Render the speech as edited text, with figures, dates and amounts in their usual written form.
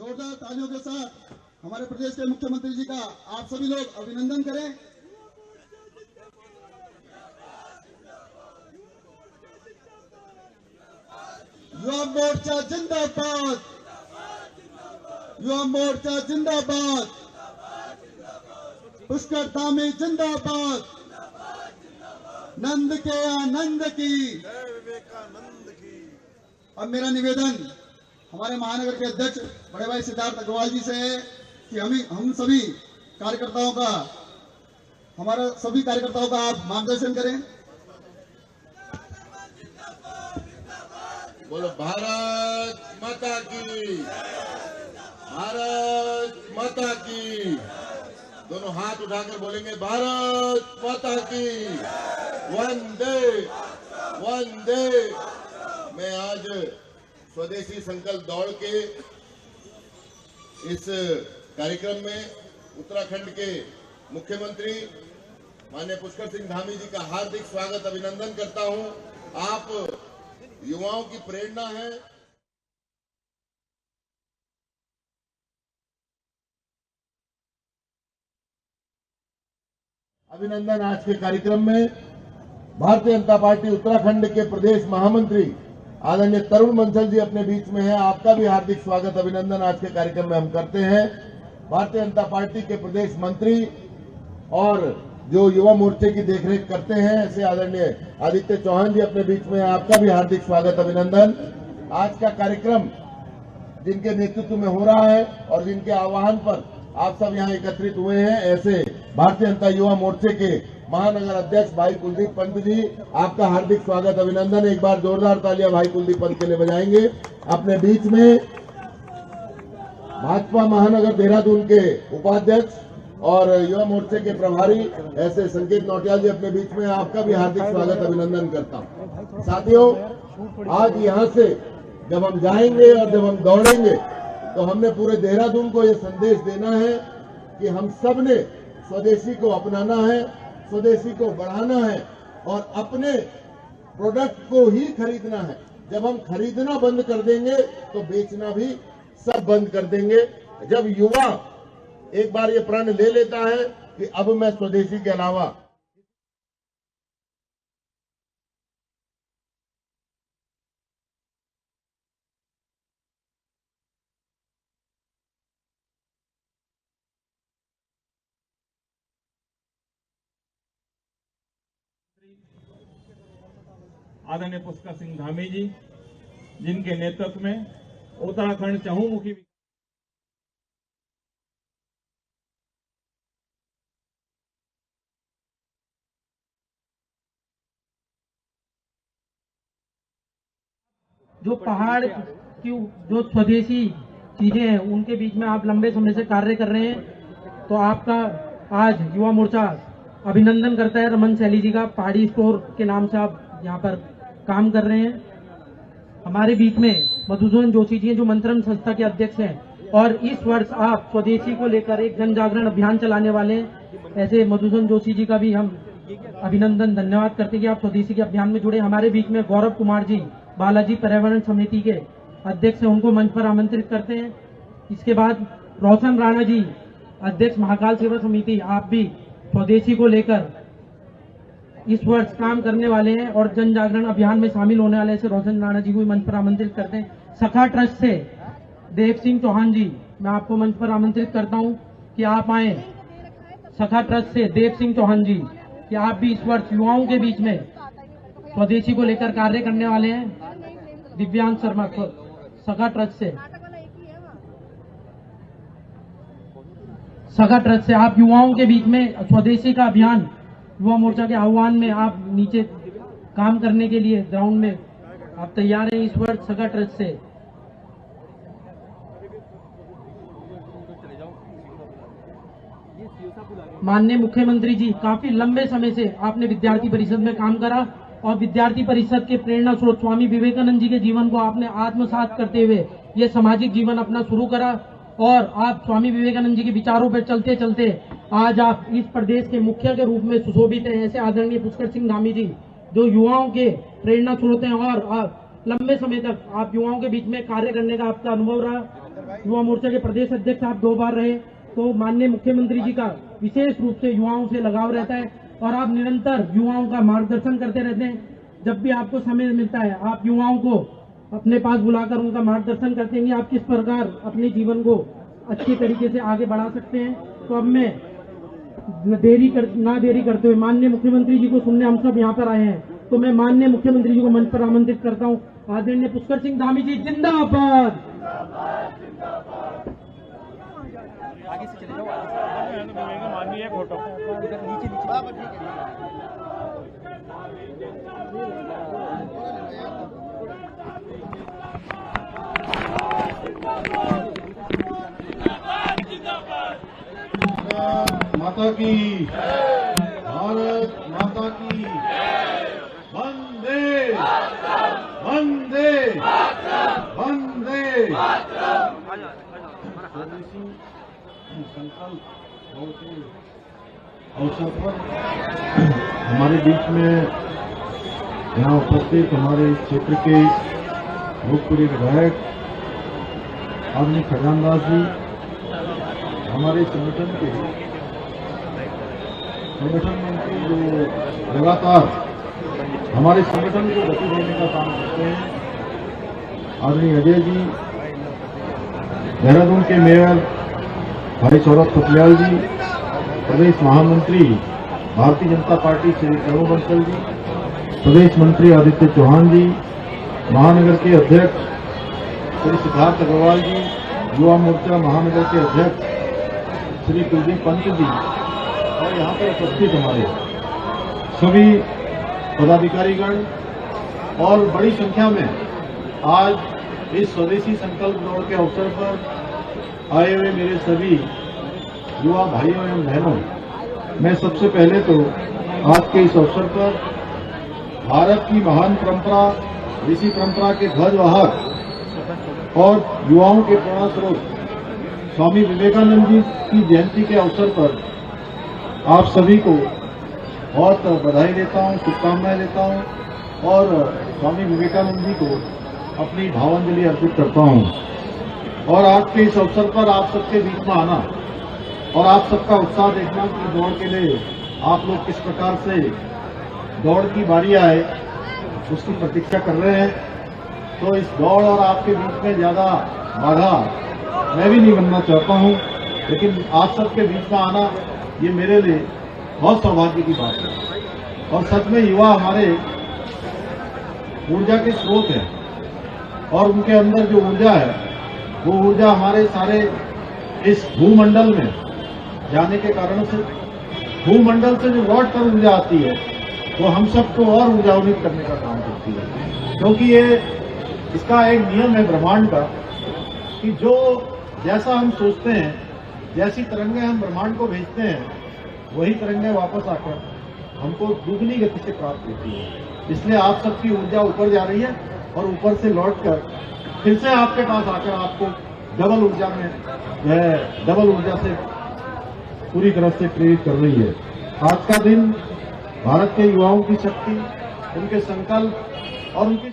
जोरदार तालियों के साथ हमारे प्रदेश के मुख्यमंत्री जी का आप सभी लोग अभिनंदन करें। युवा मोर्चा जिंदाबाद, युवा मोर्चा जिंदाबाद, पुष्कर धामी जिंदाबाद, नंद के आनंद की, विवेकानंद की। अब मेरा निवेदन हमारे महानगर के अध्यक्ष बड़े भाई सिद्धार्थ अग्रवाल जी से है कि हम सभी कार्यकर्ताओं का, हमारा सभी कार्यकर्ताओं का आप मार्गदर्शन करें। बोलो भारत माता की, भारत माता की। दोनों हाथ उठाकर बोलेंगे भारत माता की, वंदे वंदे। मैं आज स्वदेशी संकल्प दौड़ के इस कार्यक्रम में उत्तराखंड के मुख्यमंत्री माननीय पुष्कर सिंह धामी जी का हार्दिक स्वागत अभिनंदन करता हूं। आप युवाओं की प्रेरणा है। अभिनंदन आज के कार्यक्रम में भारतीय जनता पार्टी उत्तराखंड के प्रदेश महामंत्री आदरणीय तरुण बंसल जी अपने बीच में है। आपका भी हार्दिक स्वागत अभिनंदन आज के कार्यक्रम में हम करते हैं। भारतीय जनता पार्टी के प्रदेश मंत्री और जो युवा मोर्चे की देखरेख करते हैं ऐसे आदरणीय आदित्य चौहान जी अपने बीच में है। आपका भी हार्दिक स्वागत अभिनंदन। आज का कार्यक्रम जिनके नेतृत्व में हो रहा है और जिनके आह्वान पर आप सब यहाँ एकत्रित हुए हैं, ऐसे भारतीय जनता युवा मोर्चे के महानगर अध्यक्ष भाई कुलदीप पंत जी, आपका हार्दिक स्वागत अभिनंदन। एक बार जोरदार तालियां भाई कुलदीप पंत के लिए बजाएंगे। अपने बीच में भाजपा महानगर देहरादून के उपाध्यक्ष और युवा मोर्चे के प्रभारी ऐसे संकेत नौटियाल जी अपने बीच में, आपका भी हार्दिक स्वागत अभिनंदन करता हूं। साथियों, आज यहां से जब हम जाएंगे और जब हम दौड़ेंगे तो हमने पूरे देहरादून को ये संदेश देना है कि हम सब ने स्वदेशी को अपनाना है, स्वदेशी को बढ़ाना है और अपने प्रोडक्ट को ही खरीदना है। जब हम खरीदना बंद कर देंगे तो बेचना भी सब बंद कर देंगे। जब युवा एक बार ये प्रण ले लेता है कि अब मैं स्वदेशी के अलावा आदरणीय पुष्कर सिंह धामी जी, जिनके नेतृत्व में उत्तराखंड चहुमुखी जो पहाड़ की जो स्वदेशी चीजें हैं उनके बीच में आप लंबे समय से कार्य कर रहे हैं, तो आपका आज युवा मोर्चा अभिनंदन करता है। रमन सैली जी का पहाड़ी स्टोर के नाम से आप यहाँ पर काम कर रहे हैं। हमारे बीच में मधुसूदन जोशी जी जो मंथन संस्था के अध्यक्ष हैं और इस वर्ष आप स्वदेशी को लेकर एक जन जागरण अभियान चलाने वाले हैं। ऐसे मधुसूदन जोशी जी का भी हम अभिनंदन धन्यवाद करते हैं कि आप स्वदेशी के अभियान में जुड़े। हमारे बीच में गौरव कुमार जी बालाजी पर्यावरण समिति के अध्यक्ष हैं, उनको मंच पर आमंत्रित करते हैं। इसके बाद रोशन राणा जी अध्यक्ष महाकाल सेवा समिति, आप भी स्वदेशी को लेकर इस वर्ष काम करने वाले हैं और जन जागरण अभियान में शामिल होने वाले से रोशन राणा जी को मंच पर आमंत्रित करते हैं। सखा ट्रस्ट से देव सिंह चौहान जी, मैं आपको मंच पर आमंत्रित करता हूं कि आप आए। सखा ट्रस्ट से देव सिंह चौहान जी, कि आप भी इस वर्ष युवाओं के बीच में स्वदेशी को लेकर कार्य करने वाले हैं। दिव्यांग शर्मा सखा ट्रस्ट से, सखा ट्रस्ट से आप युवाओं के बीच में स्वदेशी का अभियान युवा मोर्चा के आह्वान में आप नीचे काम करने के लिए ग्राउंड में आप तैयार हैं इस वर्ष सखा ट्रस्ट से। माननीय मुख्यमंत्री जी, काफी लंबे समय से आपने विद्यार्थी परिषद में काम करा और विद्यार्थी परिषद के प्रेरणा स्रोत स्वामी विवेकानंद जी के जीवन को आपने आत्मसात करते हुए ये सामाजिक जीवन अपना शुरू करा और आप स्वामी विवेकानंद जी के विचारों पर चलते चलते आज आप इस प्रदेश के मुखिया के रूप में सुशोभित हैं। ऐसे आदरणीय पुष्कर सिंह धामी जी जो युवाओं के प्रेरणा स्रोत हैं और लंबे समय तक आप युवाओं के बीच में कार्य करने का आपका अनुभव रहा युवा मोर्चा के प्रदेश अध्यक्ष आप 2 बार रहे, तो माननीय मुख्यमंत्री जी का विशेष रूप से युवाओं से लगाव रहता है और आप निरंतर युवाओं का मार्गदर्शन करते रहते हैं। जब भी आपको समय मिलता है आप युवाओं को अपने पास बुलाकर उनका मार्गदर्शन करते हैं कि आप किस प्रकार अपने जीवन को अच्छे तरीके से आगे बढ़ा सकते हैं। तो अब मैं ना देरी करते हुए माननीय मुख्यमंत्री जी को सुनने हम सब यहाँ पर आए हैं, तो मैं माननीय मुख्यमंत्री जी को मंच पर आमंत्रित करता हूँ। आदरणीय पुष्कर सिंह धामी जी जिंदाबाद। आगे से चले जाओ, माननीय फोटो नीचे माता की, भारत माता की, वंदे वंदे वंदे। संकल्प अवसर पर हमारे बीच में यहाँ उपस्थित हमारे क्षेत्र के भूतपूर्व विधायक आदरणीय खजानदास जी, हमारे संगठन मंत्री जो लगातार हमारे संगठन को गति देने का काम करते हैं, आदरणीय अजय जी, देहरादून के मेयर भाई सौरभ थपलियाल जी, प्रदेश महामंत्री भारतीय जनता पार्टी श्री तरुण बंसल जी, प्रदेश मंत्री आदित्य चौहान जी, महानगर के अध्यक्ष श्री सिद्धार्थ अग्रवाल जी, युवा मोर्चा महानगर के अध्यक्ष श्री कुलदीप पंत जी और यहाँ पर उपस्थित हमारे सभी पदाधिकारीगण और बड़ी संख्या में आज इस स्वदेशी संकल्प दौड़ के अवसर पर आए हुए मेरे सभी युवा भाइयों एवं बहनों, मैं सबसे पहले तो आज के इस अवसर पर भारत की महान परंपरा, ऋषि परंपरा के ध्वजवाहक और युवाओं के प्रेरणा स्रोत स्वामी विवेकानंद जी की जयंती के अवसर पर आप सभी को बहुत बधाई देता हूं, शुभकामनाएं देता हूं और स्वामी विवेकानंद जी को अपनी भावांजलि अर्पित करता हूं। और आज के इस अवसर पर आप सबके बीच में आना और आप सबका उत्साह देखना कि दौड़ के लिए आप लोग किस प्रकार से दौड़ की बारी आए उसकी प्रतीक्षा कर रहे हैं। तो इस दौड़ और आपके बीच में ज्यादा बाधा मैं भी नहीं बनना चाहता हूं, लेकिन आप सबके बीच में आना ये मेरे लिए बहुत सौभाग्य की बात है। और सच में युवा हमारे ऊर्जा के स्रोत हैं और उनके अंदर जो ऊर्जा है वो ऊर्जा हमारे सारे इस भूमंडल में जाने के कारण से भूमंडल से जो लौट कर ऊर्जा आती है वो हम सबको और ऊर्जान्वित करने का काम करती है। क्योंकि ये इसका एक नियम है ब्रह्मांड का कि जो जैसा हम सोचते हैं, जैसी तरंगें हम ब्रह्मांड को भेजते हैं, वही तरंगें वापस आकर हमको दुगनी गति से प्राप्त होती है। इसलिए आप सबकी ऊर्जा ऊपर जा रही है और ऊपर से लौटकर फिर से आपके पास आकर आपको डबल ऊर्जा में डबल ऊर्जा से पूरी तरह से प्रेरित कर रही है। आज का दिन भारत के युवाओं की शक्ति, उनके संकल्प और उनकी